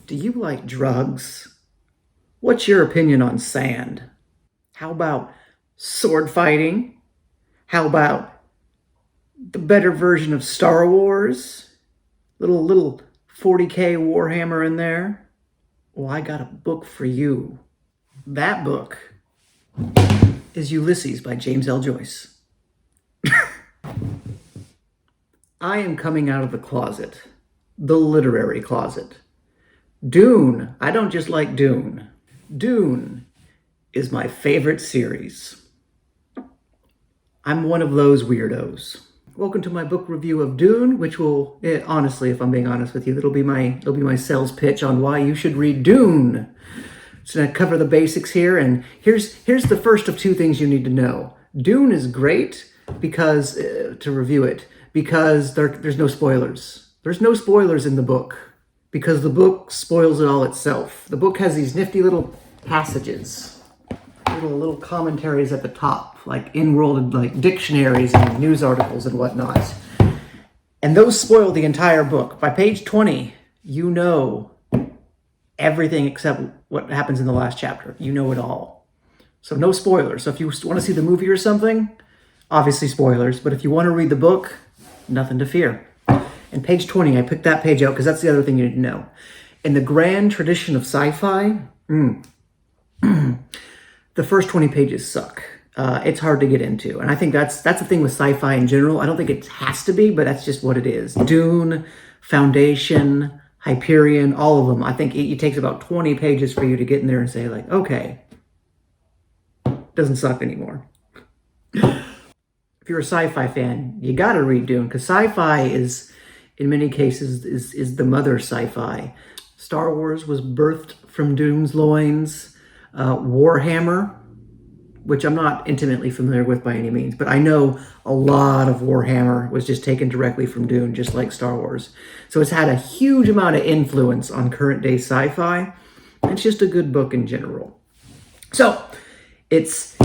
Do you like drugs? What's your opinion on sand? How about sword fighting? How about the better version of Star Wars? Little 40K Warhammer in there? Well, I got a book for you. That book is Ulysses by James L. Joyce. I am coming out of the closet, the literary closet. Dune, I don't just like Dune. Dune is my favorite series. I'm one of those weirdos. Welcome to my book review of Dune, which will, honestly, if I'm being honest with you, it'll be my sales pitch on why you should read Dune. So I'm gonna cover the basics here, and here's the first of two things you need to know. Dune is great because to review it because there's no spoilers. There's no spoilers in the book because the book spoils it all itself. The book has these nifty little passages, little commentaries at the top, like in-world like dictionaries and news articles and whatnot. And those spoil the entire book. By page 20, you know everything except what happens in the last chapter. You know it all. So no spoilers. So if you want to see the movie or something, obviously spoilers. But if you want to read the book, nothing to fear. And page 20, I picked that page out because that's the other thing you need to know. In the grand tradition of sci-fi, the first 20 pages suck. It's hard to get into. And I think that's the thing with sci-fi in general. I don't think it has to be, but that's just what it is. Dune, Foundation, Hyperion, all of them. I think it takes about 20 pages for you to get in there and say, like, okay, doesn't suck anymore. If you're a sci-fi fan, you gotta read Dune, because sci-fi is, in many cases, is the mother sci-fi. Star Wars was birthed from Dune's loins. Warhammer, which I'm not intimately familiar with by any means, but I know a lot of Warhammer was just taken directly from Dune, just like Star Wars. So it's had a huge amount of influence on current day sci-fi. It's just a good book in general. So it's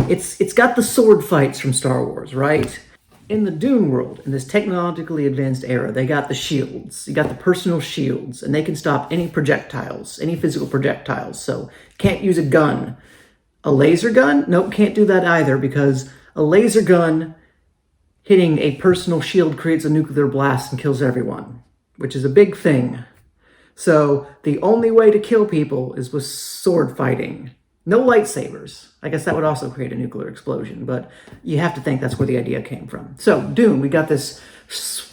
got the sword fights from Star Wars, right? In the Dune world, in this technologically advanced era, they got the shields. You got the personal shields, and they can stop any projectiles, any physical projectiles. So can't use a gun. A laser gun? Nope, can't do that either, because a laser gun hitting a personal shield creates a nuclear blast and kills everyone, which is a big thing. So the only way to kill people is with sword fighting. No lightsabers. I guess that would also create a nuclear explosion, but you have to think that's where the idea came from. So Dune, we got this,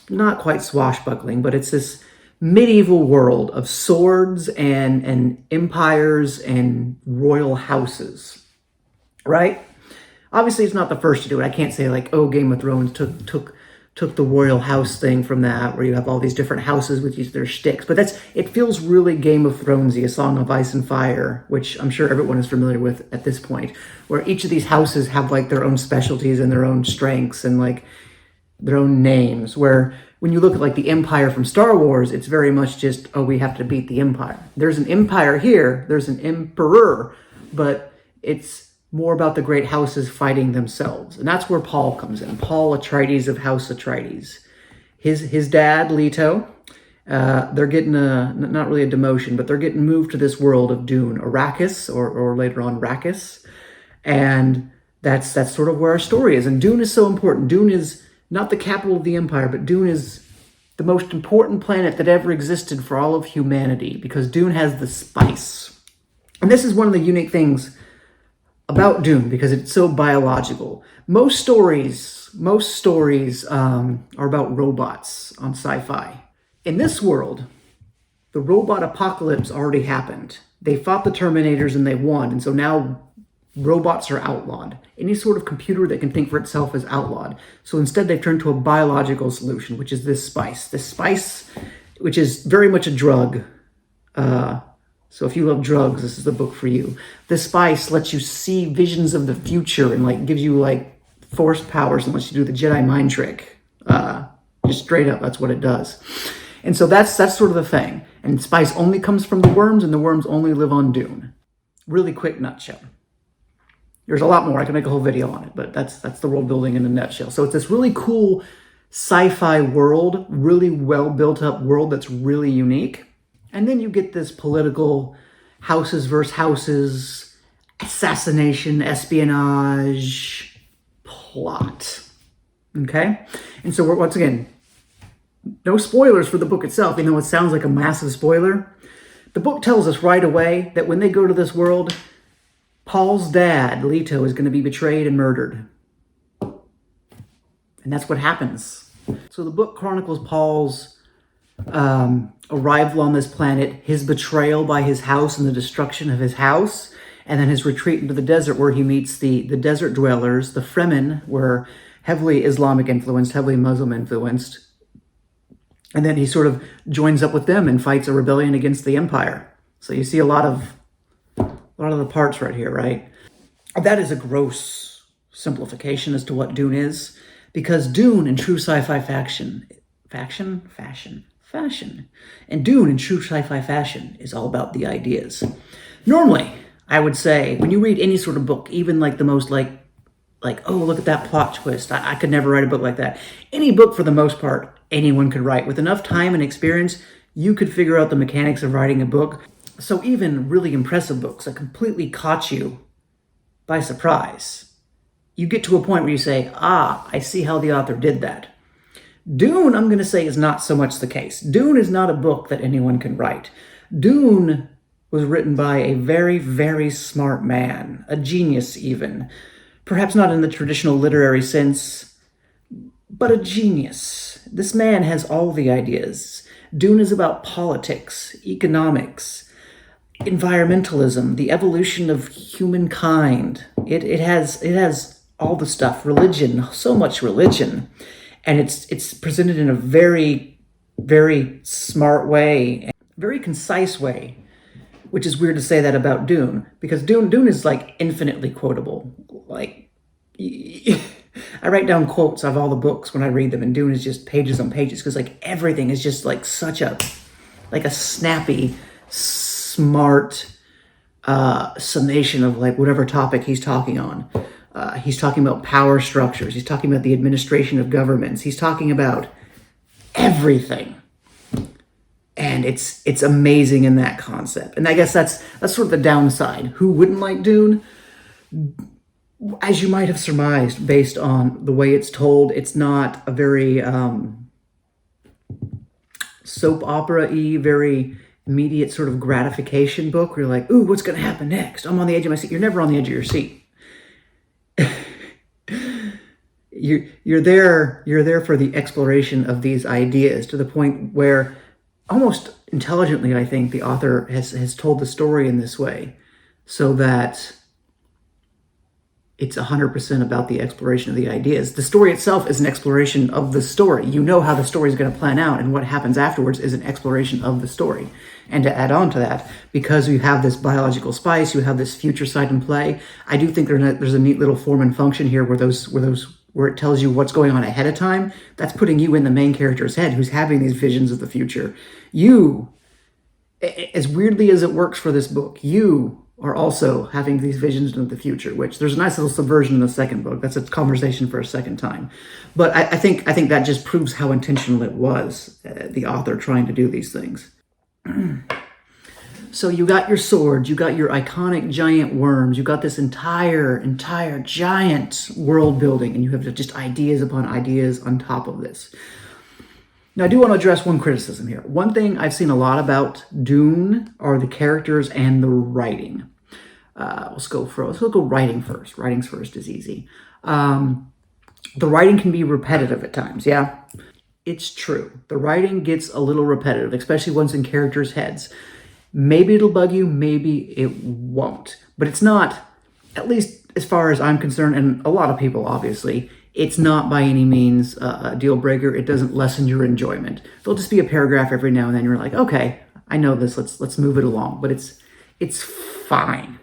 not quite swashbuckling, but it's this medieval world of swords and empires and royal houses, right? Obviously, it's not the first to do it. I can't say like, oh, Game of Thrones took the royal house thing from that, where you have all these different houses with their shticks. But it feels really Game of Thronesy, A Song of Ice and Fire, which I'm sure everyone is familiar with at this point, where each of these houses have like their own specialties and their own strengths and like their own names, where when you look at like the Empire from Star Wars, it's very much just, oh, we have to beat the Empire. There's an empire here, there's an emperor, but it's more about the great houses fighting themselves. And that's where Paul comes in. Paul Atreides of House Atreides. His dad, Leto, they're getting not really a demotion, but they're getting moved to this world of Dune, Arrakis, or later on Rakis. And that's sort of where our story is. And Dune is so important. Dune is not the capital of the Empire, but Dune is the most important planet that ever existed for all of humanity, because Dune has the spice. And this is one of the unique things about Dune, because it's so biological. Most stories are about robots on sci-fi. In this world, the robot apocalypse already happened. They fought the Terminators and they won, and so now robots are outlawed. Any sort of computer that can think for itself is outlawed. So instead they've turned to a biological solution, which is this spice. This spice, which is very much a drug. So if you love drugs, this is the book for you. This spice lets you see visions of the future and like gives you like force powers and lets you do the Jedi mind trick. Just straight up, that's what it does. And so that's sort of the thing. And spice only comes from the worms, and the worms only live on Dune. Really quick nutshell. There's a lot more. I can make a whole video on it, but that's the world building in a nutshell. So it's this really cool sci-fi world, really well built up world that's really unique. And then you get this political houses versus houses, assassination, espionage plot. Okay? And so once again, no spoilers for the book itself, even though it sounds like a massive spoiler. The book tells us right away that when they go to this world, Paul's dad, Leto, is going to be betrayed and murdered. And that's what happens. So the book chronicles Paul's arrival on this planet, his betrayal by his house and the destruction of his house, and then his retreat into the desert where he meets the desert dwellers. The Fremen were heavily Islamic influenced, heavily Muslim influenced. And then he sort of joins up with them and fights a rebellion against the empire. So you see a lot of the parts right here, right? That is a gross simplification as to what Dune is, because Dune in true sci-fi fashion, and Dune in true sci-fi fashion is all about the ideas. Normally, I would say, when you read any sort of book, even like the most like, oh, look at that plot twist. I could never write a book like that. Any book, for the most part, anyone could write. With enough time and experience, you could figure out the mechanics of writing a book. So even really impressive books that completely caught you by surprise, you get to a point where you say, I see how the author did that. Dune, I'm going to say, is not so much the case. Dune is not a book that anyone can write. Dune was written by a very, very smart man, a genius even. Perhaps not in the traditional literary sense, but a genius. This man has all the ideas. Dune is about politics, economics, environmentalism, the evolution of humankind. It has all the stuff, religion, so much religion. And it's presented in a very, very smart way, very concise way, which is weird to say that about Dune, because Dune is like infinitely quotable. Like, I write down quotes of all the books when I read them, and Dune is just pages on pages, because like everything is just like such a snappy, smart summation of like whatever topic he's talking on. He's talking about power structures. He's talking about the administration of governments. He's talking about everything. And it's amazing in that concept. And I guess that's sort of the downside. Who wouldn't like Dune? As you might have surmised, based on the way it's told, it's not a very soap opera-y, very immediate sort of gratification book where you're like, ooh, what's going to happen next? I'm on the edge of my seat. You're never on the edge of your seat. You're there for the exploration of these ideas, to the point where almost intelligently, I think, the author has told the story in this way so that it's 100% about the exploration of the ideas. The story itself is an exploration of the story. You know how the story is going to plan out, and what happens afterwards is an exploration of the story. And to add on to that, because you have this biological spice, you have this future sight in play, I do think there's a neat little form and function here where it tells you what's going on ahead of time. That's putting you in the main character's head, who's having these visions of the future. You, as weirdly as it works for this book, you are also having these visions of the future, which there's a nice little subversion in the second book. That's a conversation for a second time. But I think that just proves how intentional it was, the author trying to do these things. So you got your swords, you got your iconic giant worms, you got this entire giant world building, and you have just ideas upon ideas on top of this. Now, I do want to address one criticism here. One thing I've seen a lot about Dune are the characters and the writing. Let's go writing first. Writing's first is easy. The writing can be repetitive at times, yeah? It's true. The writing gets a little repetitive, especially once in characters' heads. Maybe it'll bug you, maybe it won't. But it's not, at least as far as I'm concerned, and a lot of people, obviously, it's not by any means a deal breaker. It doesn't lessen your enjoyment. There'll just be a paragraph every now and then. You're like, okay, I know this. Let's move it along. But it's fine.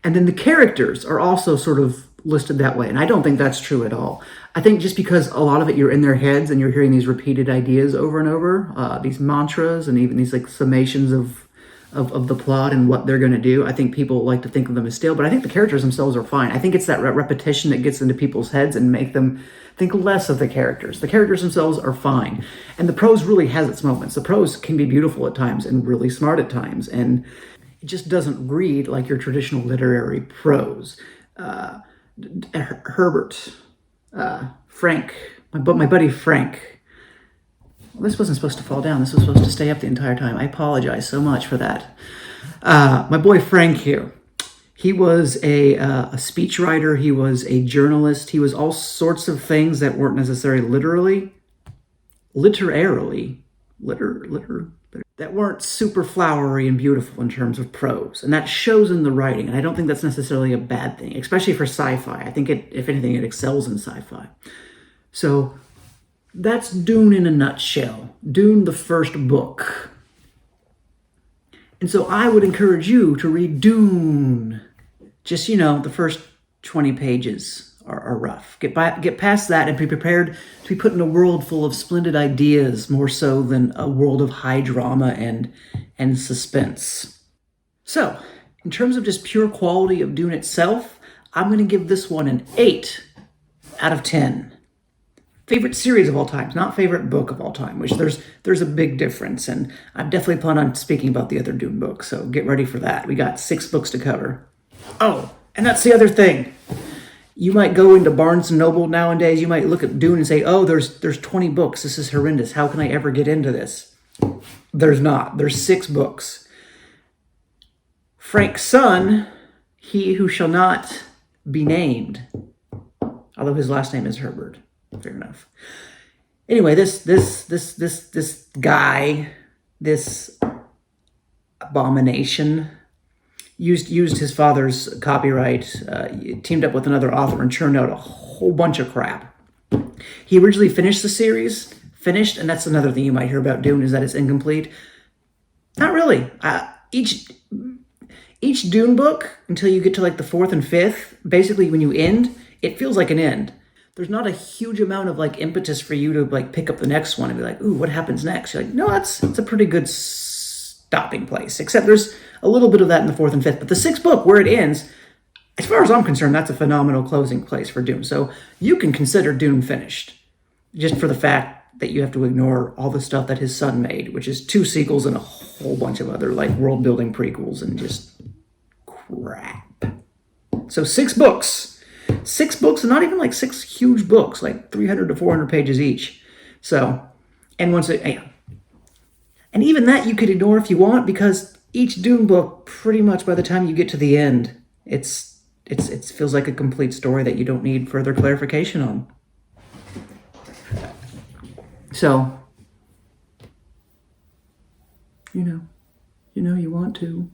And then the characters are also sort of listed that way. And I don't think that's true at all. I think just because a lot of it, you're in their heads and you're hearing these repeated ideas over and over, these mantras and even these like summations of of the plot and what they're going to do. I think people like to think of them as stale, but I think the characters themselves are fine. I think it's that repetition that gets into people's heads and make them think less of the characters. The characters themselves are fine. And the prose really has its moments. The prose can be beautiful at times and really smart at times. And it just doesn't read like your traditional literary prose. Herbert, Frank, my buddy Frank. Well, this wasn't supposed to fall down. This was supposed to stay up the entire time. I apologize so much for that. My boy Frank here. He was a speechwriter. He was a journalist. He was all sorts of things that weren't necessarily that weren't super flowery and beautiful in terms of prose. And that shows in the writing. And I don't think that's necessarily a bad thing, especially for sci-fi. I think if anything, it excels in sci-fi. So that's Dune in a nutshell. Dune, the first book. And so I would encourage you to read Dune. Just, the first 20 pages are rough. Get past that and be prepared to be put in a world full of splendid ideas, more so than a world of high drama and suspense. So, in terms of just pure quality of Dune itself, I'm going to give this one an 8 out of 10. Favorite series of all time, not favorite book of all time, which there's a big difference. And I'm definitely planning on speaking about the other Dune books, so get ready for that. We got 6 books to cover. Oh, and that's the other thing. You might go into Barnes & Noble nowadays, you might look at Dune and say, oh, there's 20 books. This is horrendous. How can I ever get into this? There's not. There's 6 books. Frank's son, he who shall not be named, although his last name is Herbert. Fair enough. Anyway, this guy, this abomination, used his father's copyright, teamed up with another author and churned out a whole bunch of crap. He originally finished the series, and that's another thing you might hear about Dune, is that it's incomplete. Not really. Each Dune book, until you get to like the 4th and 5th, basically when you end, it feels like an end. There's not a huge amount of like impetus for you to like pick up the next one and be like, ooh, what happens next? You're like, no, it's a pretty good stopping place. Except there's a little bit of that in the 4th and 5th. But the 6th book, where it ends, as far as I'm concerned, that's a phenomenal closing place for Dune. So you can consider Dune finished, just for the fact that you have to ignore all the stuff that his son made, which is 2 sequels and a whole bunch of other like world building prequels and just crap. So 6 books. 6 books, and not even like 6 huge books, like 300 to 400 pages each. So, and and even that you could ignore if you want, because each Dune book, pretty much by the time you get to the end, it feels like a complete story that you don't need further clarification on. So, you want to.